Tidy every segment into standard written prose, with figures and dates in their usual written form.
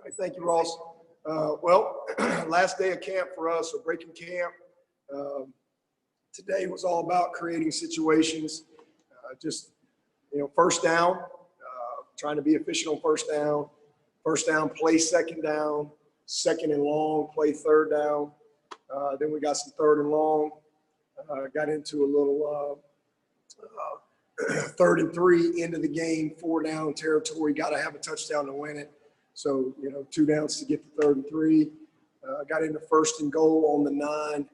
right, thank you, Ross. Well, last day of camp for us, so breaking camp. Today was all about creating situations, just, first down, trying to be efficient on first down, play second down, second and long, play third down. Then we got some third and long, got into a little 3rd and 3 into the game, 4 down territory, got to have a touchdown to win it. So, 2 downs to get to 3rd and 3. Got into 1st and goal on the 9,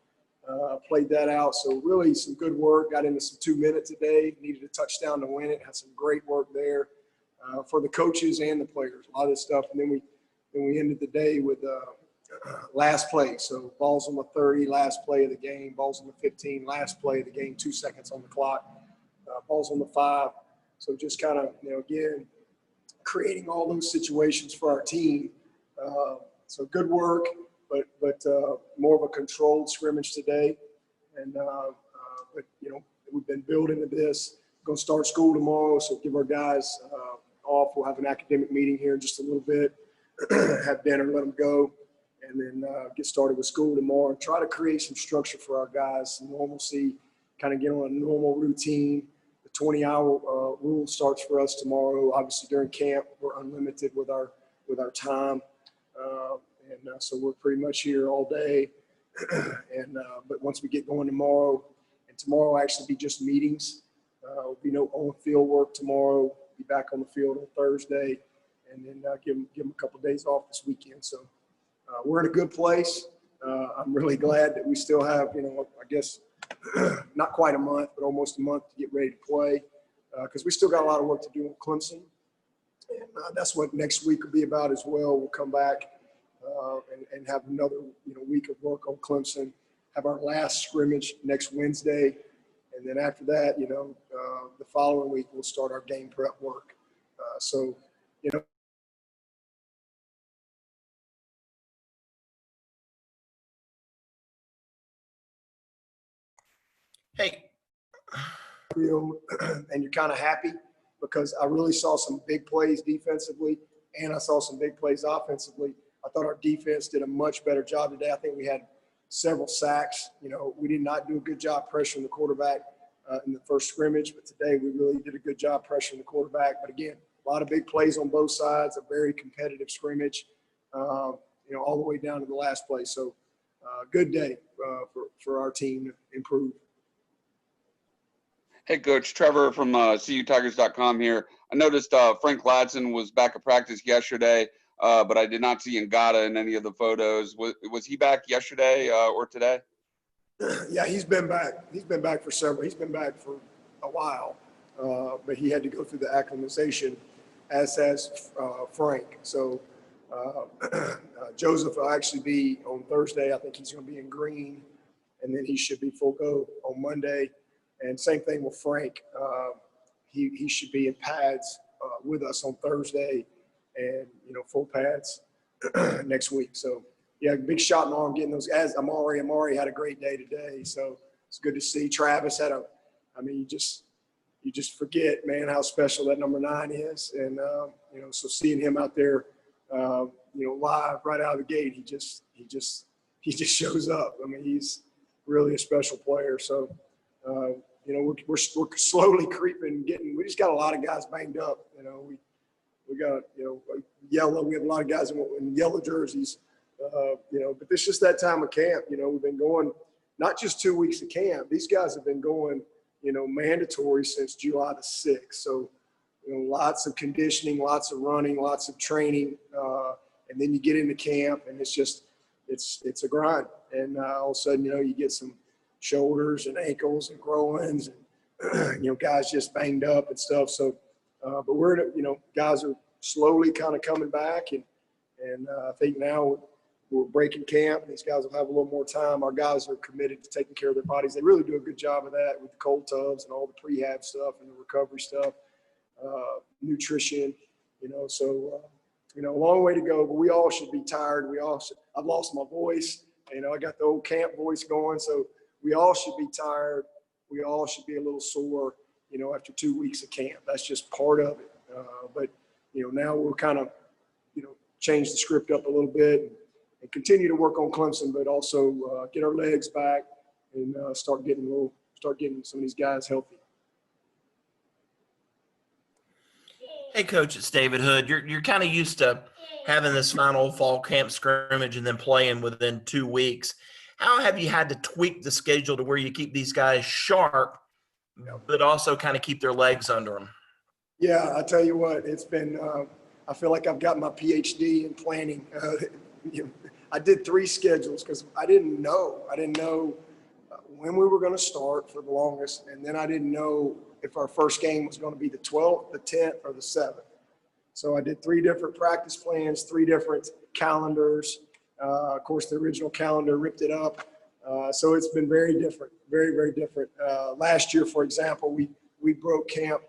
played that out. So really some good work, got into some 2 minutes a day, needed a touchdown to win it, had some great work there for the coaches and the players, a lot of this stuff. And then we ended the day with last play. So balls on the 30, last play of the game, balls on the 15, last play of the game, 2 seconds on the clock, balls on the 5. So just kind of, again, creating all those situations for our team. So good work, but more of a controlled scrimmage today. And but we've been building to this. Going to start school tomorrow, so give our guys off. We'll have an academic meeting here in just a little bit. Have dinner, let them go, and then get started with school tomorrow. Try to create some structure for our guys, some normalcy, kind of get on a normal routine. 20-hour rule starts for us tomorrow. Obviously, during camp, we're unlimited with our time, and so we're pretty much here all day. And but once we get going tomorrow, and tomorrow will actually be just meetings. There'll be no on-field work tomorrow. Be back on the field on Thursday, and then give them a couple of days off this weekend. So we're in a good place. I'm really glad that we still have, I guess, not quite a month, but almost a month to get ready to play, because we still got a lot of work to do in Clemson. And that's what next week will be about as well. We'll come back and have another week of work on Clemson, have our last scrimmage next Wednesday. And then after that, the following week, we'll start our game prep work. So, Hey. And you're kind of happy because I really saw some big plays defensively and I saw some big plays offensively. I thought our defense did a much better job today. I think we had several sacks. We did not do a good job pressuring the quarterback in the first scrimmage, but today we really did a good job pressuring the quarterback. But again, a lot of big plays on both sides, a very competitive scrimmage, all the way down to the last play. So good day for our team to improve. Hey, Coach, Trevor from CUTigers.com here. I noticed Frank Ladson was back at practice yesterday, but I did not see Ngata in any of the photos. Was he back yesterday or today? Yeah, he's been back. He's been back for several. He's been back for a while, but he had to go through the acclimatization, as has Frank. So Joseph will actually be on Thursday. I think he's going to be in green, and then he should be full go on Monday. And same thing with Frank. He should be in pads with us on Thursday, and full pads next week. So yeah, big shot in the arm getting those. As Amari had a great day today, so it's good to see. Travis had you just forget, man, how special that number 9 is, and so seeing him out there, live right out of the gate, he just shows up. I mean, he's really a special player. So. We're slowly creeping, we just got a lot of guys banged up. We got, yellow. We have a lot of guys in yellow jerseys, but it's just that time of camp. We've been going not just 2 weeks of camp. These guys have been going, mandatory since July the 6th. So, lots of conditioning, lots of running, lots of training. And then you get into camp and it's a grind. And all of a sudden, you get some shoulders and ankles and groins and guys just banged up and stuff. So but we're guys are slowly kind of coming back, and I think now we're breaking camp. These guys will have a little more time. Our guys are committed to taking care of their bodies. They really do a good job of that with the cold tubs and all the prehab stuff and the recovery stuff, nutrition, so a long way to go, but we all should be tired. I've lost my voice. I got the old camp voice going, so we all should be tired. We all should be a little sore, after 2 weeks of camp. That's just part of it. But, now we're kind of, change the script up a little bit and continue to work on Clemson, but also get our legs back and start getting some of these guys healthy. Hey, Coach, it's David Hood. You're kind of used to having this final fall camp scrimmage and then playing within 2 weeks. How have you had to tweak the schedule to where you keep these guys sharp, but also kind of keep their legs under them? Yeah, I tell you what, it's been. I feel like I've got my PhD in planning. I did 3 schedules because I didn't know. When we were going to start for the longest, and then I didn't know if our first game was going to be the 12th, the 10th, or the 7th. So I did 3 different practice plans, 3 different calendars. Of course, the original calendar ripped it up. So it's been very different, very, very different. Last year, for example, we broke camp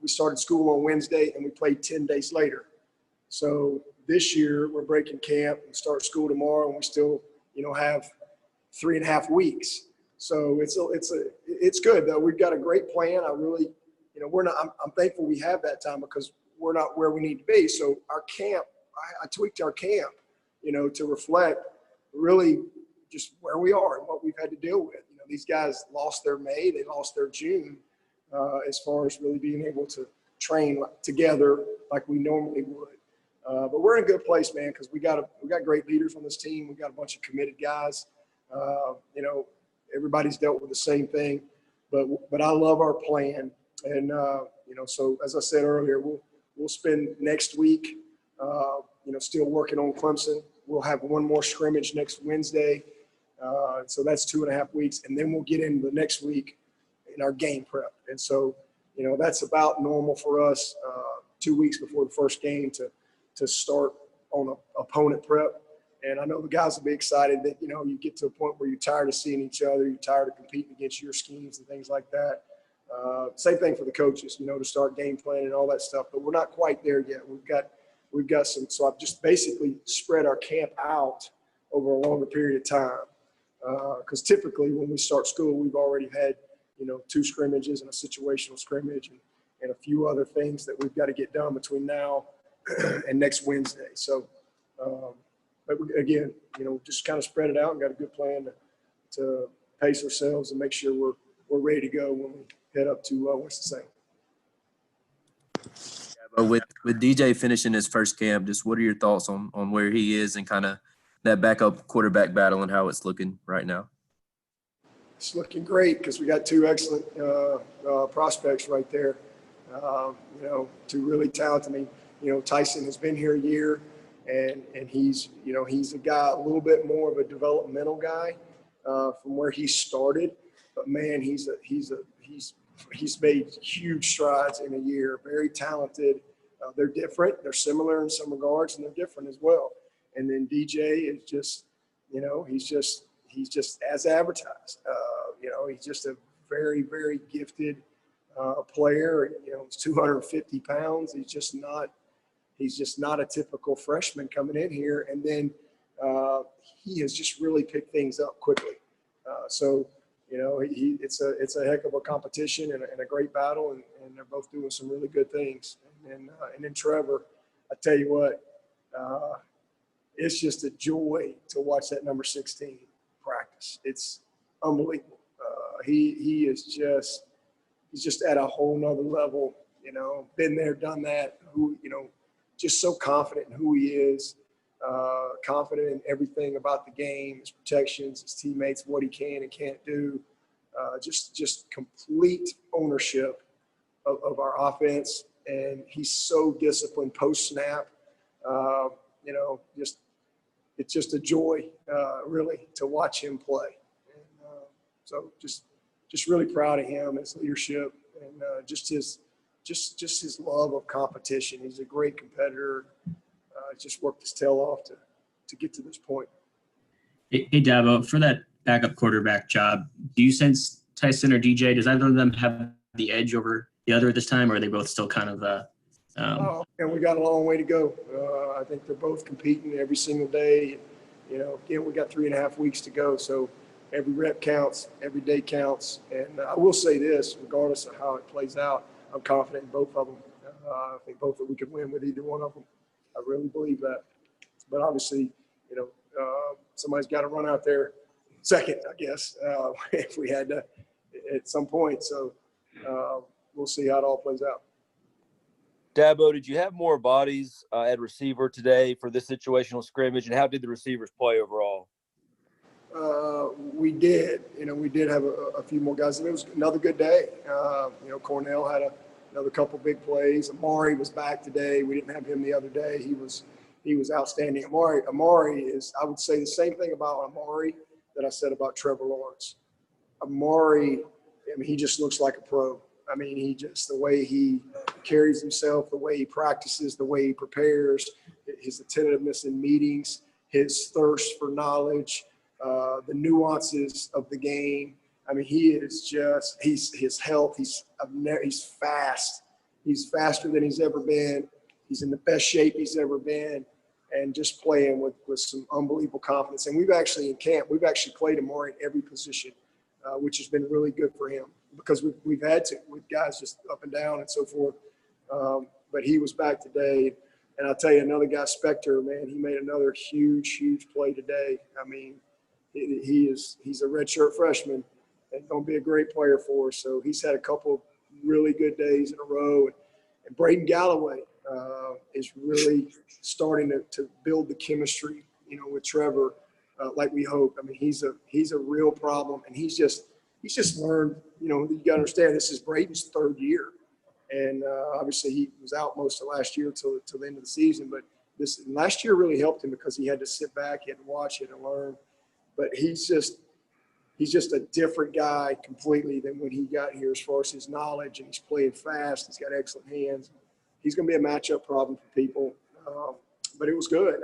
we started school on Wednesday and we played 10 days later. So this year we're breaking camp and start school tomorrow, and we still, have 3.5 weeks. So it's good though. We've got a great plan. I really, I'm thankful we have that time because we're not where we need to be. So our camp, I tweaked our camp, to reflect really just where we are and what we've had to deal with. These guys lost their May, they lost their June, as far as really being able to train together like we normally would. But we're in a good place, man, because we got great leaders on this team. We got a bunch of committed guys. Everybody's dealt with the same thing, but I love our plan. And so as I said earlier, we'll spend next week, still working on Clemson. We'll have one more scrimmage next Wednesday. So that's 2.5 weeks, and then we'll get into the next week in our game prep. And so, that's about normal for us, 2 weeks before the first game to start on a opponent prep. And I know the guys will be excited that, you get to a point where you're tired of seeing each other, you're tired of competing against your schemes and things like that. Same thing for the coaches, to start game planning and all that stuff, but we're not quite there yet. We've got some, so I've just basically spread our camp out over a longer period of time. Because typically when we start school, we've already had, 2 scrimmages and a situational scrimmage and a few other things that we've got to get done between now and next Wednesday. So, but again, just kind of spread it out and got a good plan to pace ourselves and make sure we're ready to go when we head up to Winston-Salem. But with DJ finishing his first camp, just what are your thoughts on where he is and kind of that backup quarterback battle and how it's looking right now? It's looking great because we got 2 excellent prospects right there. 2 really talented. Tyson has been here a year, and he's a guy a little bit more of a developmental guy from where he started. But man, he's made huge strides in a year. Very talented. They're different. They're similar in some regards, and they're different as well. And then DJ is just, he's just as advertised. He's just a very, very gifted player. He's 250 pounds. He's just not a typical freshman coming in here. And then he has just really picked things up quickly. It's a heck of a competition and a great battle, and they're both doing some really good things. And then Trevor, I tell you what, it's just a joy to watch that number 16 practice. It's unbelievable. He's just at a whole nother level, been there, done that, just so confident in who he is, confident in everything about the game, his protections, his teammates, what he can and can't do, just complete ownership of our offense. And he's so disciplined post-snap. It's just a joy, really, to watch him play. And so just really proud of him, his leadership, and just his love of competition. He's a great competitor. Just worked his tail off to get to this point. Hey, Dabo, for that backup quarterback job, do you sense Tyson or DJ, does either of them have the edge over the other at this time, or are they both still kind of and we got a long way to go. I think they're both competing every single day. Again, we got 3.5 weeks to go. So every rep counts, every day counts. And I will say this, regardless of how it plays out, I'm confident in both of them. I think both that we could win with either one of them. I really believe that. But obviously, somebody's got to run out there second, I guess, if we had to at some point. So we'll see how it all plays out. Dabo, did you have more bodies at receiver today for this situational scrimmage, and how did the receivers play overall? We did. We did have a few more guys, and it was another good day. Cornell had another couple big plays. Amari was back today. We didn't have him the other day. He was outstanding. Amari is, I would say the same thing about Amari that I said about Trevor Lawrence. Amari, he just looks like a pro. The way he carries himself, the way he practices, the way he prepares, his attentiveness in meetings, his thirst for knowledge, the nuances of the game. He is just, his health, he's fast. He's faster than he's ever been. He's in the best shape he's ever been, and just playing with some unbelievable confidence. And we've actually, in camp, played Amari in every position, which has been really good for him because we've had to, with guys just up and down and so forth. But he was back today. And I'll tell you, another guy, Spector, man, he made another huge play today. He's a redshirt freshman and going to be a great player for us. So he's had a couple really good days in a row. And Braden Galloway is really starting to build the chemistry, with Trevor, like we hope. He's a real problem, and he's just learned. You got to understand, this is Braden's third year, and obviously he was out most of last year till the end of the season. But last year really helped him because he had to sit back, he had to watch, he had to learn. But he's just a different guy completely than when he got here as far as his knowledge, and he's playing fast. He's got excellent hands. He's going to be a matchup problem for people. But it was good.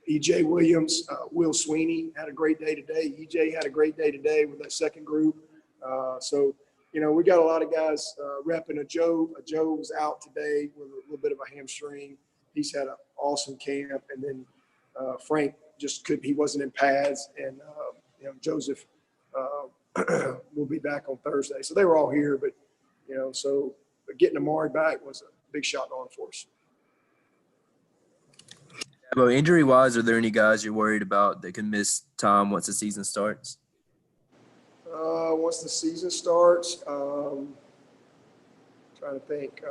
E.J. Williams, Will Sweeney had a great day today. E.J. had a great day today with that second group. We got a lot of guys repping. A Joe was out today with a little bit of a hamstring. He's had an awesome camp. And then Frank he wasn't in pads. And, Joseph will be back on Thursday. So they were all here. But, but getting Amari back was a big shot on for us. Well, injury-wise, are there any guys you're worried about that can miss time once the season starts? Once the season starts, trying to think.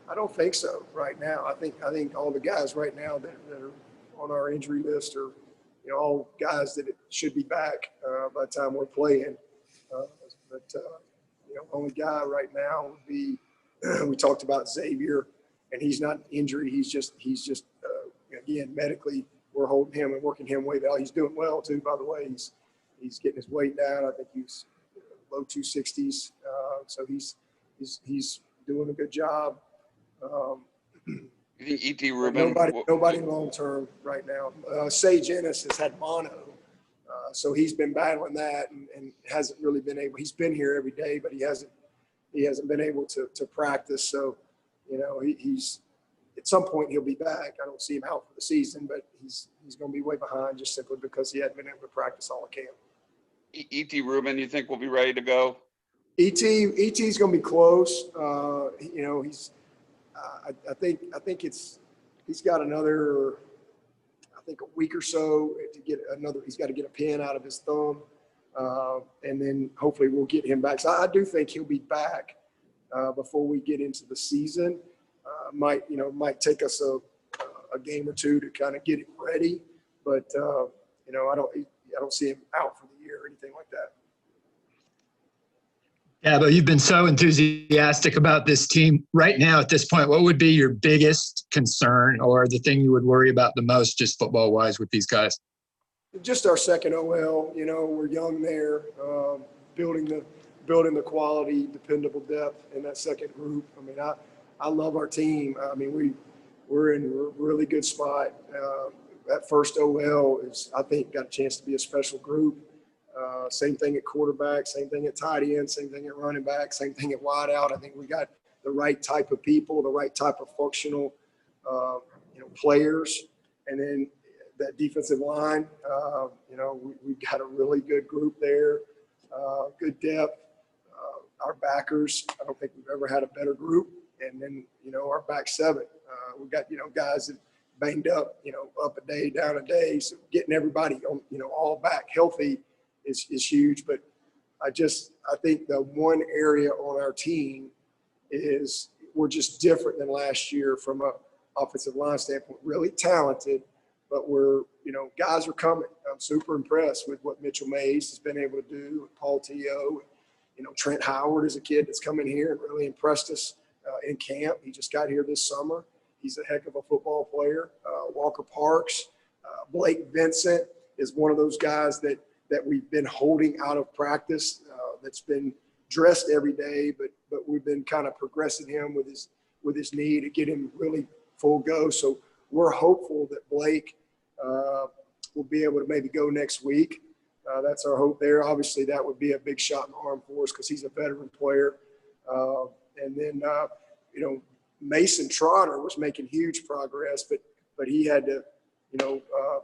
I don't think so right now. I think all the guys right now that are on our injury list are, all guys that should be back by the time we're playing. Only guy right now would be we talked about Xavier, and he's not an injury. He's just again, medically, we're holding him and working him way down. He's doing well too, by the way. He's getting his weight down. I think he's low 260s. So he's doing a good job. You think E.T. Rubin? Nobody long term right now. Sage Ennis has had mono, so he's been battling that and hasn't really been able. He's been here every day, but he hasn't been able to practice. So, he's at some point he'll be back. I don't see him out for the season, but he's going to be way behind just simply because he hadn't been able to practice all the camp. E.T. Rubin, you think will be ready to go? E.T.'s going to be close. He's. I think he's got another. I think a week or so to get another. He's got to get a pin out of his thumb, and then hopefully we'll get him back. So I do think he'll be back before we get into the season. Might take us a game or two to kind of get him ready, but I don't see him out for the year or anything like that. Yeah, but you've been so enthusiastic about this team right now at this point. What would be your biggest concern or the thing you would worry about the most, just football-wise, with these guys? Just our second OL. We're young there, building the quality, dependable depth in that second group. I love our team. We're in a really good spot. That first OL is, I think, got a chance to be a special group. Same thing at quarterback, same thing at tight end, same thing at running back, same thing at wide out. I think we got the right type of people, the right type of functional, players. And then that defensive line, we've got a really good group there, good depth. Our backers, I don't think we've ever had a better group. And then, our back seven, We got, guys that banged up, up a day, down a day. So getting everybody on, all back healthy is huge. But I think the one area on our team is we're just different than last year from a offensive line standpoint. Really talented, but we're, guys are coming. I'm super impressed with what Mitchell Mays has been able to do, with Paul T.O. Trent Howard is a kid that's come in here and really impressed us in camp. He just got here this summer. He's a heck of a football player. Walker Parks, Blake Vincent is one of those guys that we've been holding out of practice, that's been dressed every day, but we've been kind of progressing him with his knee to get him really full go. So we're hopeful that Blake will be able to maybe go next week. That's our hope there. Obviously, that would be a big shot in the arm for us because he's a veteran player. And then, Mason Trotter was making huge progress, but he had to,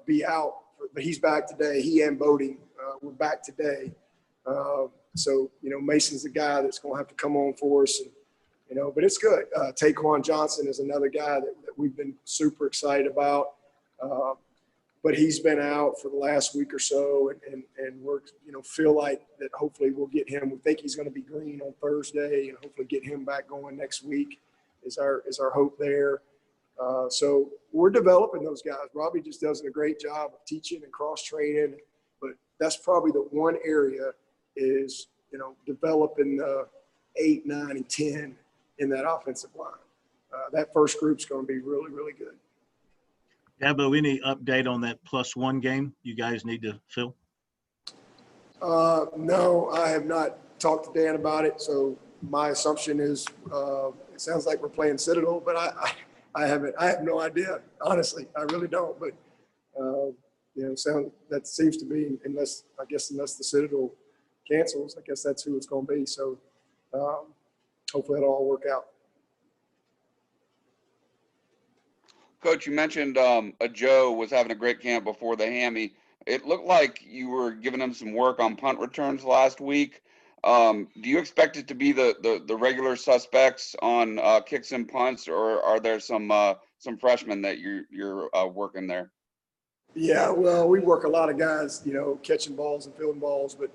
be out. But he's back today. He and Bodie were back today. So, Mason's the guy that's going to have to come on for us. And, but it's good. Taquan Johnson is another guy that we've been super excited about. But he's been out for the last week or so, and we're, feel like that hopefully we'll get him. We think he's going to be green on Thursday, and hopefully get him back going next week is our hope there. So we're developing those guys. Robbie just does a great job of teaching and cross-training, but that's probably the one area is, developing the 8, 9, and 10 in that offensive line. That first group's going to be really, really good. Dabo, any update on that +1 game you guys need to fill? No, I have not talked to Dan about it. So my assumption is it sounds like we're playing Citadel, but I have no idea. Honestly, I really don't. But that seems to be, unless the Citadel cancels, I guess that's who it's going to be. So hopefully it'll all work out. Coach, you mentioned Joe was having a great camp before the hammy. It looked like you were giving him some work on punt returns last week. Do you expect it to be the regular suspects on kicks and punts, or are there some freshmen that you're working there? Yeah, well, we work a lot of guys, catching balls and fielding balls, but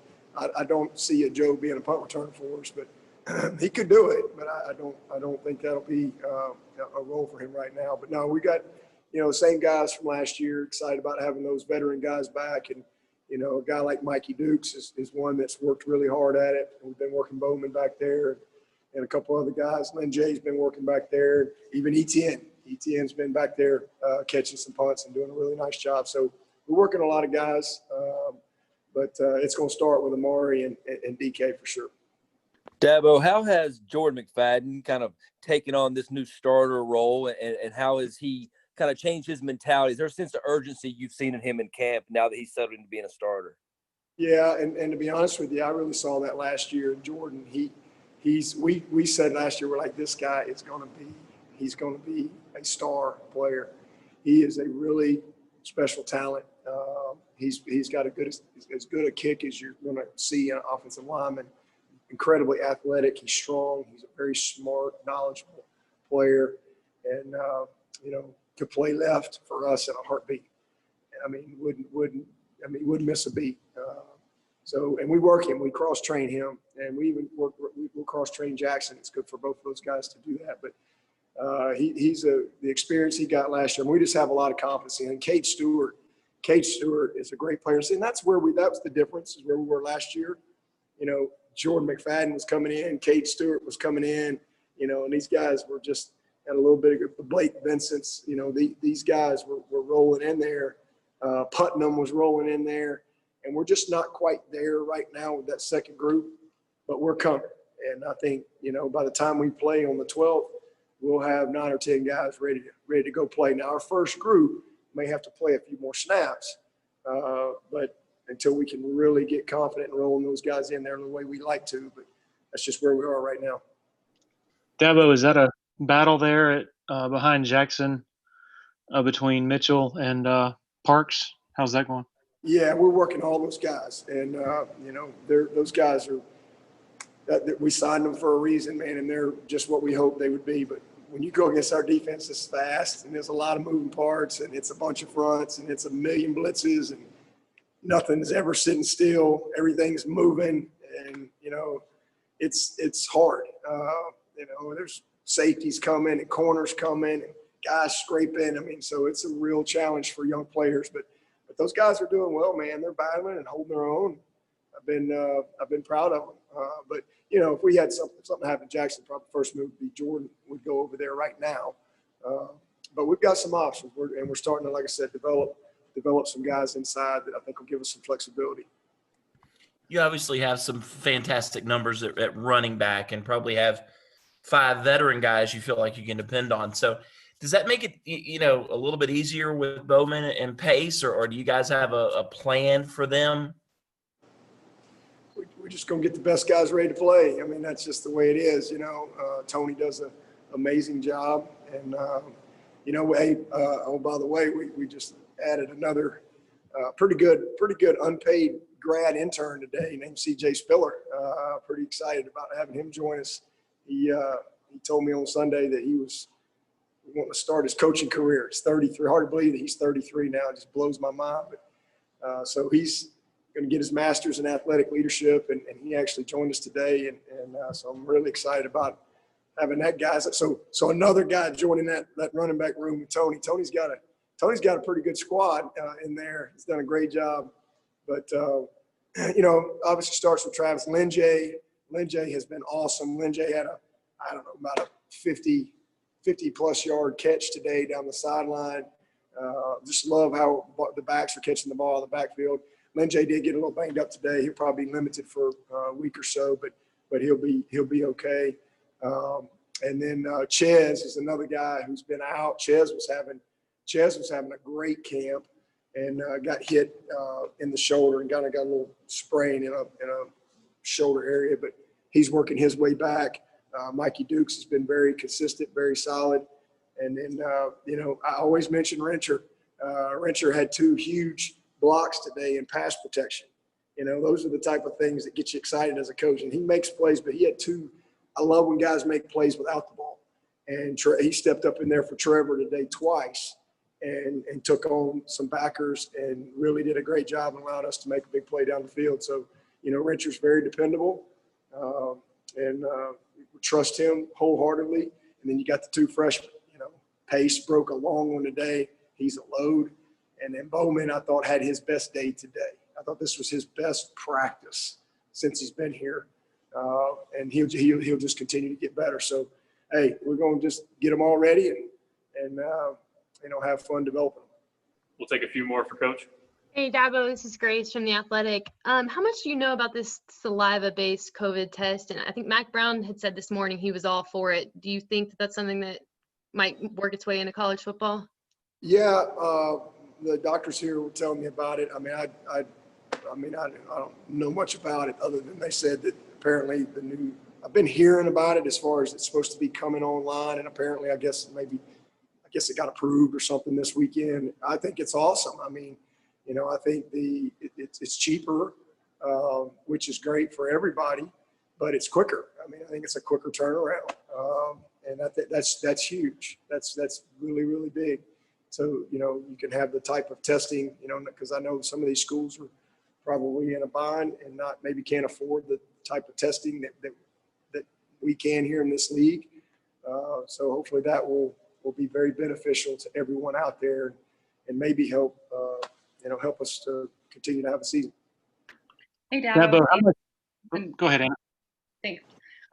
I don't see a Joe being a punt return for us. But he could do it, but I don't think that'll be a role for him right now. But no, we got same guys from last year. Excited about having those veteran guys back, and a guy like Mikey Dukes is one that's worked really hard at it. And we've been working Bowman back there, and a couple other guys. Lynn Jay's been working back there. Even Etienne's been back there catching some punts and doing a really nice job. So we're working a lot of guys, but it's going to start with Amari and DK for sure. Dabo, how has Jordan McFadden kind of taken on this new starter role, and how has he kind of changed his mentality? Is there a sense of urgency you've seen in him in camp now that he's settled into being a starter? Yeah, and to be honest with you, I really saw that last year. Jordan, we said last year, we're like, this guy is going to be a star player. He is a really special talent. He's got as good a kick as you're going to see in an offensive lineman. Incredibly athletic. He's strong. He's a very smart, knowledgeable player, and could play left for us in a heartbeat. I mean, wouldn't miss a beat. And we work him. We cross train him, and we'll cross train Jackson. It's good for both of those guys to do that. But the experience he got last year, and we just have a lot of confidence in him. Cade Stewart is a great player, and that was the difference, is where we were last year. Jordan McFadden was coming in, Cade Stewart was coming in, and these guys were just had a little bit of Blake Vincent's, these guys were rolling in there. Putnam was rolling in there, and we're just not quite there right now with that second group, but we're coming. And I think, by the time we play on the 12th, we'll have 9 or 10 guys ready to go play. Now, our first group may have to play a few more snaps, but until we can really get confident in rolling those guys in there the way we like to. But that's just where we are right now. Dabo, is that a battle there at behind Jackson between Mitchell and Parks? How's that going? Yeah, we're working all those guys. And, those guys are we signed them for a reason, man, and they're just what we hoped they would be. But when you go against our defense that's fast and there's a lot of moving parts and it's a bunch of fronts and it's a million blitzes and nothing's ever sitting still, everything's moving, and it's hard. There's safeties coming and corners coming and guys scraping. I mean, so it's a real challenge for young players, but those guys are doing well, man. They're battling and holding their own. I've been proud of them. But if we had something happen to Jackson, probably the first move would be Jordan would go over there right now. But we've got some options. We're starting to, like I said, develop some guys inside that I think will give us some flexibility. You obviously have some fantastic numbers at running back and probably have 5 veteran guys you feel like you can depend on. So does that make it, a little bit easier with Bowman and Pace, or do you guys have a plan for them? We're just going to get the best guys ready to play. I mean, that's just the way it is. Tony does an amazing job. And, by the way, we just added another pretty good unpaid grad intern today named CJ Spiller. Pretty excited about having him join us. He told me on Sunday that he was wanting to start his coaching career. He's 33. Hard to believe that he's 33 now. It just blows my mind. But so he's going to get his master's in athletic leadership, and he actually joined us today. And so I'm really excited about having that guy. So another guy joining that running back room with Tony. Tony's got a pretty good squad in there. He's done a great job. But, obviously starts with Travis Linjay. Linjay has been awesome. Linjay had about a 50-plus yard catch today down the sideline. Just love how the backs are catching the ball in the backfield. Linjay did get a little banged up today. He'll probably be limited for a week or so, but he'll be okay. And then Ches is another guy who's been out. Ches was having a great camp and got hit in the shoulder and got a little sprain in a shoulder area, but he's working his way back. Mikey Dukes has been very consistent, very solid. And then, I always mention Rencher. Rencher had 2 huge blocks today in pass protection. Those are the type of things that get you excited as a coach. And he makes plays, but he had 2. I love when guys make plays without the ball. And he stepped up in there for Trevor today twice and took on some backers and really did a great job and allowed us to make a big play down the field. So, Rencher's very dependable. And we trust him wholeheartedly. And then you got the 2 freshmen. Pace broke a long one today. He's a load. And then Bowman, I thought, had his best day today. I thought this was his best practice since he's been here. And he'll just continue to get better. So, hey, we're going to just get them all ready and have fun developing them. We'll take a few more for Coach. Hey, Dabo, this is Grace from The Athletic. How much do you know about this saliva-based COVID test? And I think Mac Brown had said this morning he was all for it. Do you think that that's something that might work its way into college football? Yeah, the doctors here were telling me about it. I mean, I don't know much about it other than they said that apparently I've been hearing about it as far as it's supposed to be coming online, and apparently I guess it got approved or something this weekend. I think it's awesome. I mean, I think it's cheaper, which is great for everybody, but it's quicker. I mean, I think it's a quicker turnaround, and that's huge. That's really, really big. So, you can have the type of testing, because I know some of these schools are probably in a bind and maybe can't afford the type of testing that we can here in this league. So hopefully that will be very beneficial to everyone out there and maybe help us to continue to have a season. Hey, Dabo. Go ahead, Anna. Thanks.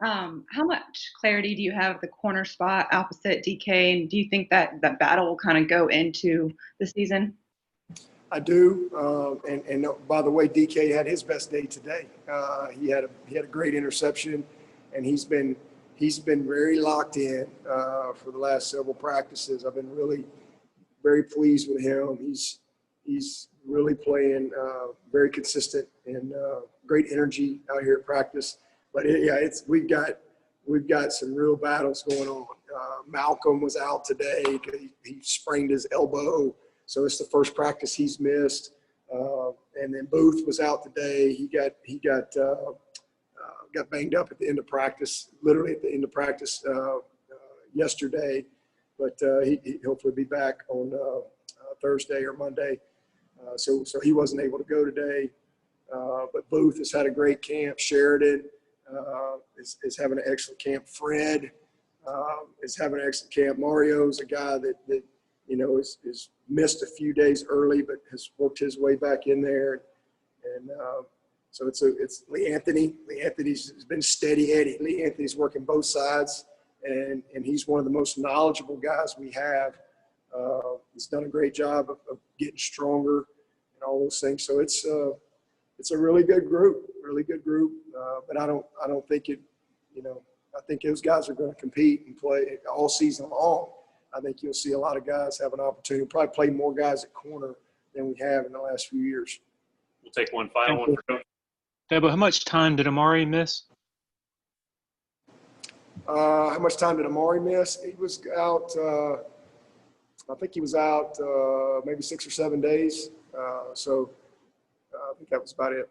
How much clarity do you have the corner spot opposite DK, and do you think that battle will kind of go into the season? I do, and by the way, DK had his best day today. He had a great interception, and he's been very locked in for the last several practices. I've been really very pleased with him. He's really playing very consistent and great energy out here at practice. But we've got some real battles going on. Malcolm was out today because he sprained his elbow, so it's the first practice he's missed. And then Booth was out today. He got banged up at the end of practice. Literally at the end of practice, yesterday, but he hopefully be back on Thursday or Monday. So he wasn't able to go today. But Booth has had a great camp. Sheridan is having an excellent camp. Fred is having an excellent camp. Mario's a guy that you know is missed a few days early, but has worked his way back in there. And so it's Lee Anthony. Lee Anthony's been steady Eddie. Lee Anthony's working both sides, and he's one of the most knowledgeable guys we have. He's done a great job of getting stronger and all those things. So it's a really good group, but I don't think it, you know, I think those guys are going to compete and play all season long. I think you'll see a lot of guys have an opportunity, probably play more guys at corner than we have in the last few years. We'll take one final one for Coach. Dabo, how much time did Amari miss? How much time did Amari miss? He was out, I think he was out maybe 6 or 7 days. So I think that was about it.